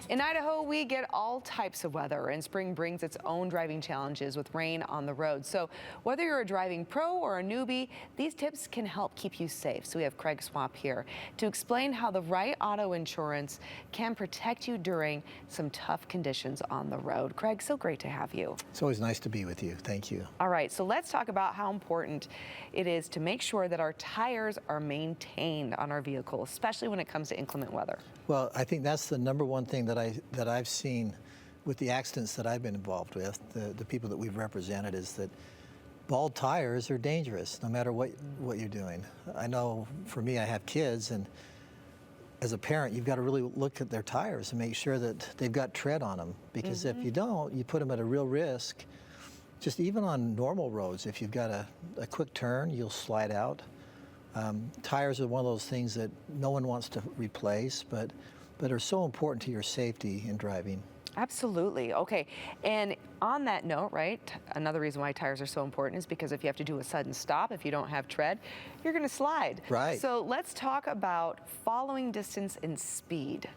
In Idaho, we get all types of weather, and spring brings its own driving challenges with rain on the road. So whether you're a driving pro or a newbie, these tips can help keep you safe. So we have Craig Swap here to explain how the right auto insurance can protect you during some tough conditions on the road. Craig, so great to have you. It's always nice to be with you. Thank you. All right, so let's talk about how important it is to make sure that our tires are maintained on our vehicle, especially when it comes to inclement weather. Well, I think that's the number one thing that I've seen with the accidents that I've been involved with, the people that we've represented, is that bald tires are dangerous no matter what you're doing. I know for me, I have kids, and as a parent, you've got to really look at their tires and make sure that they've got tread on them, because if you don't, you put them at a real risk. Just even on normal roads, if you've got a quick turn, you'll slide out. Tires are one of those things that no one wants to replace, but are so important to your safety in driving. Absolutely. Okay. And on that note, right, another reason why tires are so important is because if you have to do a sudden stop, if you don't have tread, you're going to slide. Right. So let's talk about following distance and speed.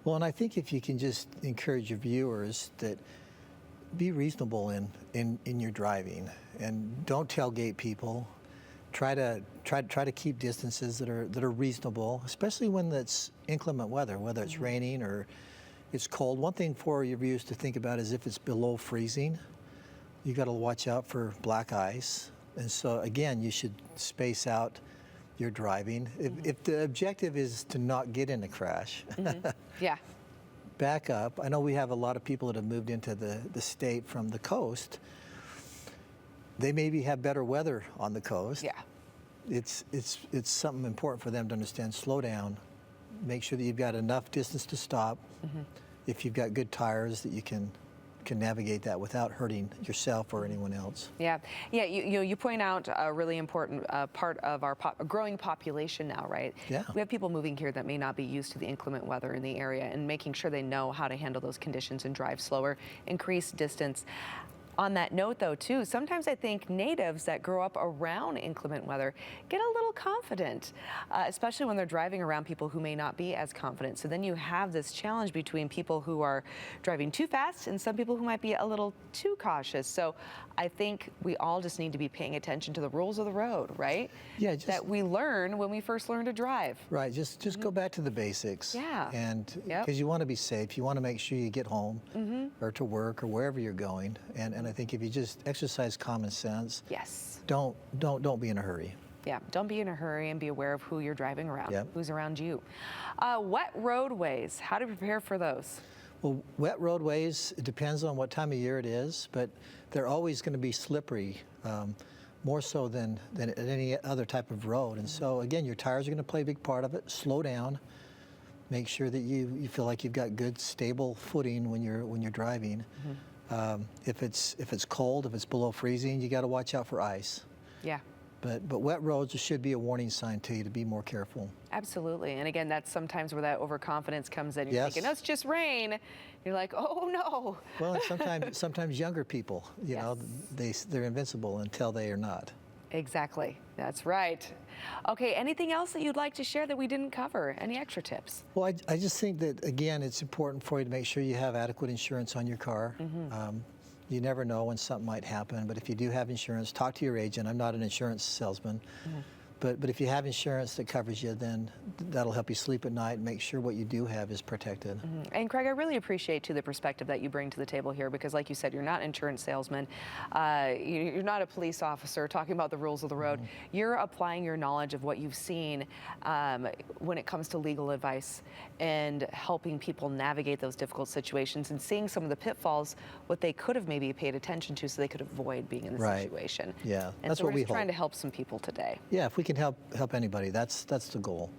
Well, and I think if you can just encourage your viewers that be reasonable in your driving, and don't tailgate people. Try to keep distances that are reasonable, especially when it's inclement weather, whether it's raining or it's cold. One thing for your viewers to think about is if it's below freezing, you got to watch out for black ice. And so again, you should space out your driving. If the objective is to not get in a crash, yeah, back up. I know we have a lot of people that have moved into the state from the coast. They maybe have better weather on the coast. Yeah. It's something important for them to understand. Slow down. Make sure that you've got enough distance to stop. If you've got good tires, that you can navigate that without hurting yourself or anyone else. Yeah. Yeah. You point out a really important part of our growing population now, right? Yeah. We have people moving here that may not be used to the inclement weather in the area, and making sure they know how to handle those conditions and drive slower, increase distance. On that note, though, too, sometimes I think natives that grow up around inclement weather get a little confident, especially when they're driving around people who may not be as confident. So then you have this challenge between people who are driving too fast and some people who might be a little too cautious. So I think we all just need to be paying attention to the rules of the road, right? Yeah. That we learn when we first learn to drive. Right. Just go back to the basics. Yeah. And because you want to be safe, you want to make sure you get home or to work or wherever you're going. And I think if you just exercise common sense, yes, don't be in a hurry. Yeah, don't be in a hurry, and be aware of who you're driving around, who's around you. Wet roadways, how to prepare for those? Well, wet roadways, it depends on what time of year it is, but they're always going to be slippery, more so than at any other type of road. And so again, your tires are going to play a big part of it. Slow down. Make sure that you feel like you've got good, stable footing when you're driving. If it's cold, if it's below freezing, you got to watch out for ice. Yeah. But wet roads should be a warning sign to you to be more careful. Absolutely. And again, that's sometimes where that overconfidence comes in. You're thinking, oh, it's just rain. You're like, oh no. Well, and sometimes younger people, you know, they're invincible until they are not. Exactly. That's right. Okay, anything else that you'd like to share that we didn't cover? Any extra tips? Well, I just think that, again, it's important for you to make sure you have adequate insurance on your car. You never know when something might happen, but if you do have insurance, talk to your agent. I'm not an insurance salesman. But if you have insurance that covers you, then that'll help you sleep at night and make sure what you do have is protected. And Craig, I really appreciate too the perspective that you bring to the table here, because like you said, you're not an insurance salesman. You're not a police officer talking about the rules of the road. You're applying your knowledge of what you've seen when it comes to legal advice and helping people navigate those difficult situations and seeing some of the pitfalls, what they could have maybe paid attention to so they could avoid being in the situation. Yeah, and that's so what we're we just trying to help some people today. Yeah, if we can help anybody, that's the goal.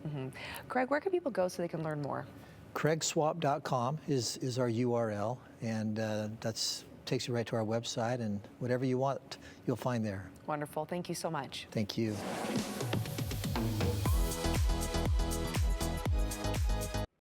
Craig, where can people go so they can learn more? CraigSwap.com is our URL, and that's takes you right to our website, and whatever you want, you'll find there. Wonderful. Thank you so much. Thank you.